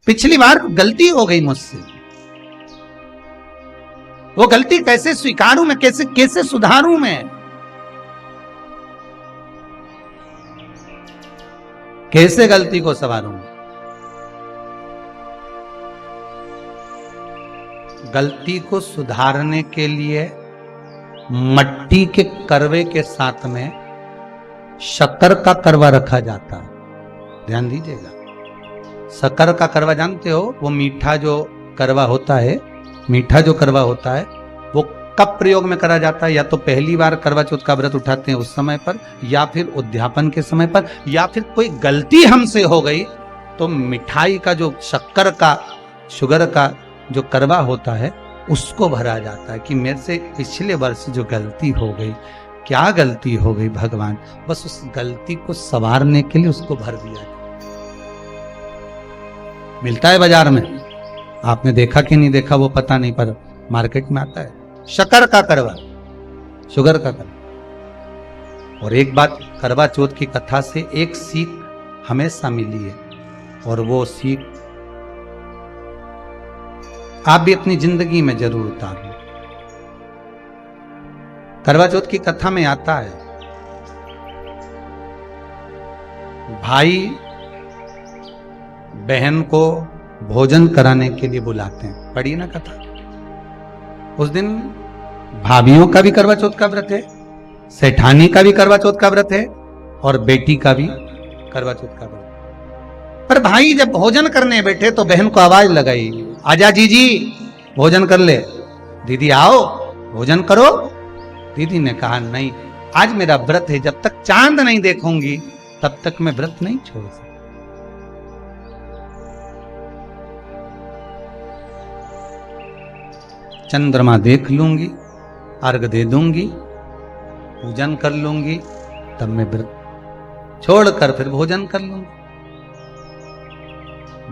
पिछली बार गलती हो गई मुझसे, वो गलती कैसे स्वीकारूं मैं, कैसे कैसे सुधारूं मैं, कैसे गलती को संवारूं। गलती को सुधारने के लिए मट्टी के करवे के साथ में शक्कर का करवा रखा जाता है। ध्यान दीजिएगा, शक्कर का करवा जानते हो, वो मीठा जो करवा होता है, मीठा जो करवा होता है वो कब प्रयोग में करा जाता है? या तो पहली बार करवा चौथ का व्रत उठाते हैं उस समय पर, या फिर उद्यापन के समय पर, या फिर कोई गलती हमसे हो गई तो मिठाई का जो शक्कर का, शुगर का जो करवा होता है उसको भरा जाता है कि मेरे से पिछले वर्ष जो गलती हो गई, क्या गलती हो गई भगवान, बस उस गलती को संवारने के लिए उसको भर दिया जाए। मिलता है बाजार में, आपने देखा कि नहीं देखा वो पता नहीं, पर मार्केट में आता है शक्कर का करवा, शुगर का करवा। और एक बात, करवा चौथ की कथा से एक सीख हमेशा मिली है, और वो सीख आप भी अपनी जिंदगी में जरूर उतार लो। करवा चौथ की कथा में आता है, भाई बहन को भोजन कराने के लिए बुलाते हैं। पढ़िए ना कथा। उस दिन भाभियों का भी करवा चौथ का व्रत है, सेठानी का भी करवा चौथ का व्रत है, और बेटी का भी करवा चौथ का व्रत। पर भाई जब भोजन करने बैठे तो बहन को आवाज लगाई, आजा जीजी भोजन कर ले। दीदी आओ भोजन करो। दीदी ने कहा नहीं, आज मेरा व्रत है, जब तक चांद नहीं देखूंगी तब तक मैं व्रत नहीं छोड़ सकती। चंद्रमा देख लूंगी, अर्घ दे दूंगी, पूजन कर लूंगी, तब मैं व्रत छोड़कर फिर भोजन कर लूंगी।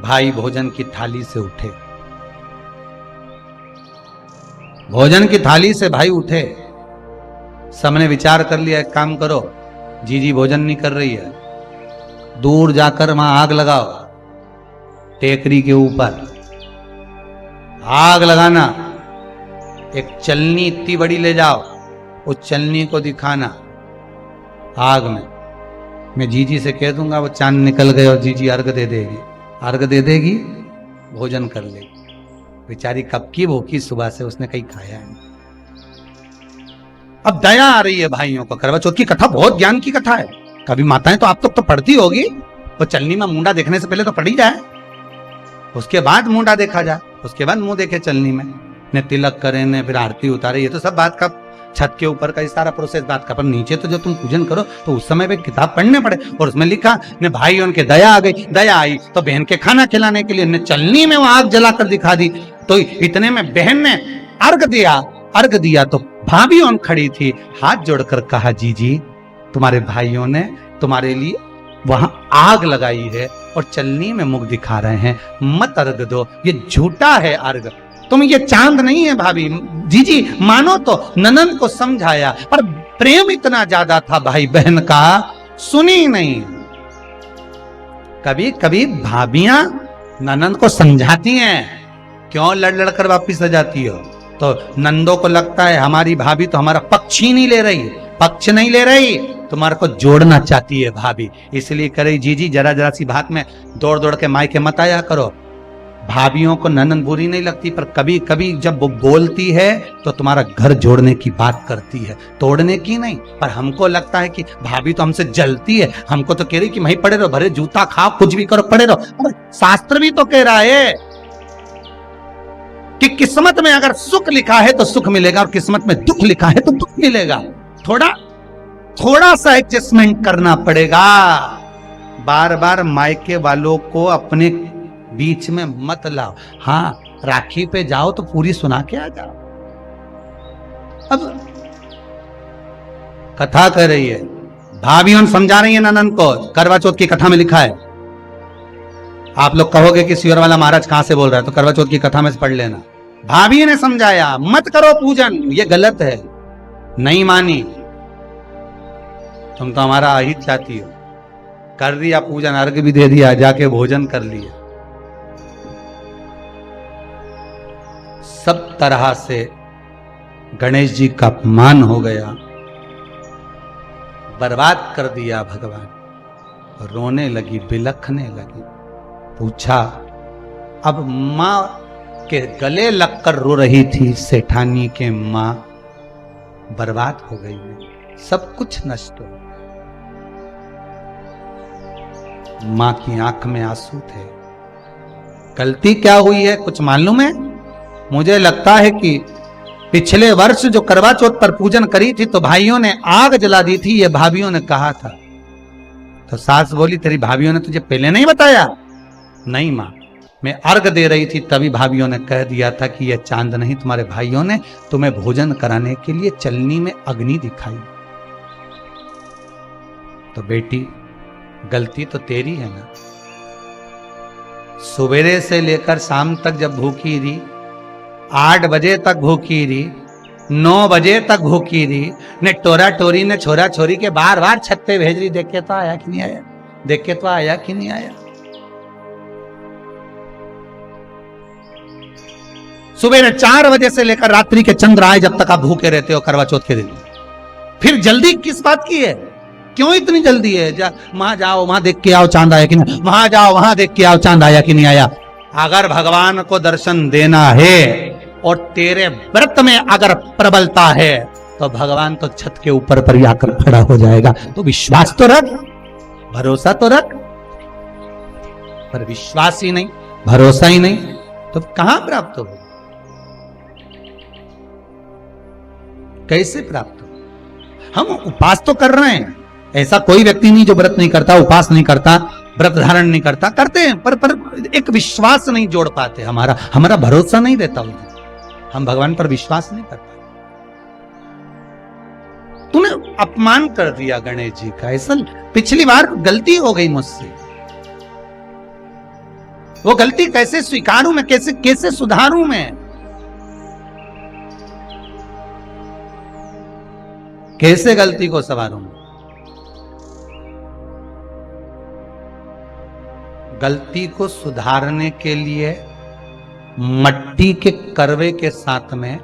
भाई भोजन की थाली से उठे, भोजन की थाली से भाई उठे। सबने विचार कर लिया, एक काम करो, जीजी भोजन नहीं कर रही है, दूर जाकर वहां आग लगाओ, टेकरी के ऊपर आग लगाना, एक चलनी इतनी बड़ी ले जाओ, उस चलनी को दिखाना आग में। मैं जीजी से कह दूंगा वो चांद निकल गए और जीजी अर्घ दे देगी, अर्घ दे देगी, भोजन कर लेगी। बेचारी कब की भूखी, सुबह से उसने कहीं खाया नहीं। अब दया आ रही है भाइयों को। करवा चौथ की कथा बहुत ज्ञान की कथा है, कभी माताएं तो आप तो पढ़ती होगी। वो चलनी में मुंडा देखने से पहले तो पढ़ी जाए, उसके बाद मुंडा देखा जाए, उसके बाद मुंह देखे चलनी में, ने तिलक करे, ने फिर आरती उतारे। ये तो सब बात का छत के ऊपर का सारा प्रोसेस बात का, पर नीचे तो जब तुम पूजन करो तो उस समय पे किताब पढ़ने पड़े। और उसमें लिखा ने भाई उनके दया आ गई, दया आई तो बहन के खाना खिलाने के लिए ने चलनी में वो आग जलाकर दिखा दी। तो इतने में बहन ने अर्घ दिया, अर्घ दिया तो भाभी उन खड़ी थी, हाथ जोड़कर कहा, जीजी तुम्हारे भाइयों ने तुम्हारे लिए वहां आग लगाई है और चलनी में मुख दिखा रहे हैं, मत अर्घ दो, ये झूठा है अर्घ, तुम ये चांद नहीं है भाभी। जीजी मानो तो ननंद को समझाया, पर प्रेम इतना ज्यादा था भाई बहन का, सुनी नहीं। कभी कभी भाभियां ननंद को समझाती हैं, क्यों लड़ लड़ कर वापिस आ जाती हो? तो नंदों को लगता है हमारी भाभी तो हमारा पक्ष ही नहीं ले रही, पक्ष नहीं ले रही, तुम्हारे को जोड़ना चाहती है भाभी, इसलिए करे जीजी जरा जरा सी बात में दौड़ दौड़ के मायके मत आया करो। भाभियों को ननंद बुरी नहीं लगती, पर कभी कभी जब वो बोलती है तो तुम्हारा घर जोड़ने की बात करती है, तोड़ने की नहीं। पर हमको लगता है कि भाभी तो हमसे जलती है, हमको तो कह रही कि वहीं पड़े रहो, भरे जूता खाओ, कुछ भी करो, पड़े रहो। शास्त्र भी तो कह रहा है कि किस्मत में अगर सुख लिखा है तो सुख मिलेगा, और किस्मत में दुख लिखा है तो दुख मिलेगा। थोड़ा सा एडजस्टमेंट करना पड़ेगा। बार बार मायके वालों को अपने बीच में मत लाओ। हाँ, राखी पे जाओ तो पूरी सुना के आ जाओ। अब कथा कर रही है, भाभियों समझा रही है ननंद को, करवा चौथ की कथा में लिखा है। आप लोग कहोगे कि सियर वाला महाराज कहां से बोल रहा है, तो करवा चौथ की कथा में से पढ़ लेना। भाभी ने समझाया, मत करो पूजन, ये गलत है, नहीं मानी, तुम तो हमारा अहित चाहती हो। कर दिया पूजन, अर्घ भी दे दिया, जाके भोजन कर लिया। सब तरह से गणेश जी का अपमान हो गया, बर्बाद कर दिया भगवान। रोने लगी, बिलखने लगी। पूछा, अब मां के गले लगकर रो रही थी सेठानी के मां, बर्बाद हो गई, सब कुछ नष्ट हो। मां की आंख में आंसू थे। गलती क्या हुई है कुछ मालूम है? मुझे लगता है कि पिछले वर्ष जो करवा चौथ पर पूजन करी थी तो भाइयों ने आग जला दी थी, ये भाभियों ने कहा था। तो सास बोली, तेरी भाभियों ने तुझे पहले नहीं बताया? नहीं मां, मैं अर्घ दे रही थी तभी भाभियों ने कह दिया था कि यह चांद नहीं, तुम्हारे भाइयों ने तुम्हें भोजन कराने के लिए चलनी में अग्नि दिखाई। तो बेटी, गलती तो तेरी है ना। सवेरे से लेकर शाम तक जब भूखी रही, 8 बजे तक भूखी रही, 9 बजे तक भूखी रही, ने टोरा टोरी ने छोरा छोरी के बार बार छत पे भेज रही, देख के तो आया कि नहीं आया, देख के तो आया कि नहीं आया। सुबह 4 बजे से लेकर रात्रि के चंद्र आए जब तक आप भूखे रहते हो करवा चौथ के दिन। फिर जल्दी किस बात की है? क्यों इतनी जल्दी है? वहां जाओ, वहां देख के आओ चांद आया कि नहीं, वहां जाओ, वहां देख के आओ चांद आया कि नहीं आया। अगर भगवान को दर्शन देना है और तेरे व्रत में अगर प्रबलता है तो भगवान तो छत के ऊपर पर ही आकर खड़ा हो जाएगा। तो विश्वास तो रख, भरोसा तो रख। पर विश्वास ही नहीं, भरोसा ही नहीं, तो कहां प्राप्त हो? कैसे प्राप्त हो? हम उपास तो कर रहे हैं, ऐसा कोई व्यक्ति नहीं जो व्रत नहीं करता, उपास नहीं करता, व्रत धारण नहीं करता, करते हैं, पर एक विश्वास नहीं जोड़ पाते। हमारा भरोसा नहीं रहता उन्हें, हम भगवान पर विश्वास नहीं करते। तूने अपमान कर दिया गणेश जी का, ऐसा पिछली बार गलती हो गई मुझसे, वो गलती कैसे स्वीकारूं मैं, कैसे सुधारूं मैं? कैसे गलती को संवारूं? गलती को सुधारने के लिए मट्टी के करवे के साथ में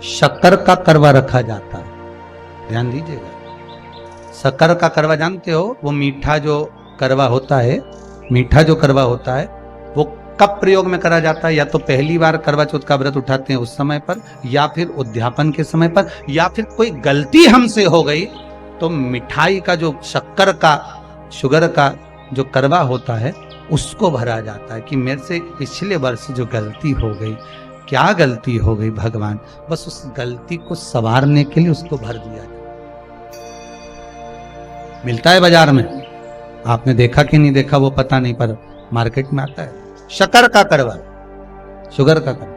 शक्कर का करवा रखा जाता है। ध्यान दीजिएगा, शक्कर का करवा जानते हो? वो मीठा जो करवा होता है, मीठा जो करवा होता है वो कब प्रयोग में करा जाता है? या तो पहली बार करवा चौथ का व्रत उठाते हैं उस समय पर, या फिर उद्यापन के समय पर, या फिर कोई गलती हमसे हो गई तो मिठाई का जो शक्कर का, शुगर का जो करवा होता है उसको भरा जाता है कि मेरे से पिछले वर्ष जो गलती हो गई, क्या गलती हो गई भगवान, बस उस गलती को संवारने के लिए उसको भर दिया जाए। मिलता है बाजार में, आपने देखा कि नहीं देखा वो पता नहीं, पर मार्केट में आता है शक्कर का करवा, शुगर का करवा।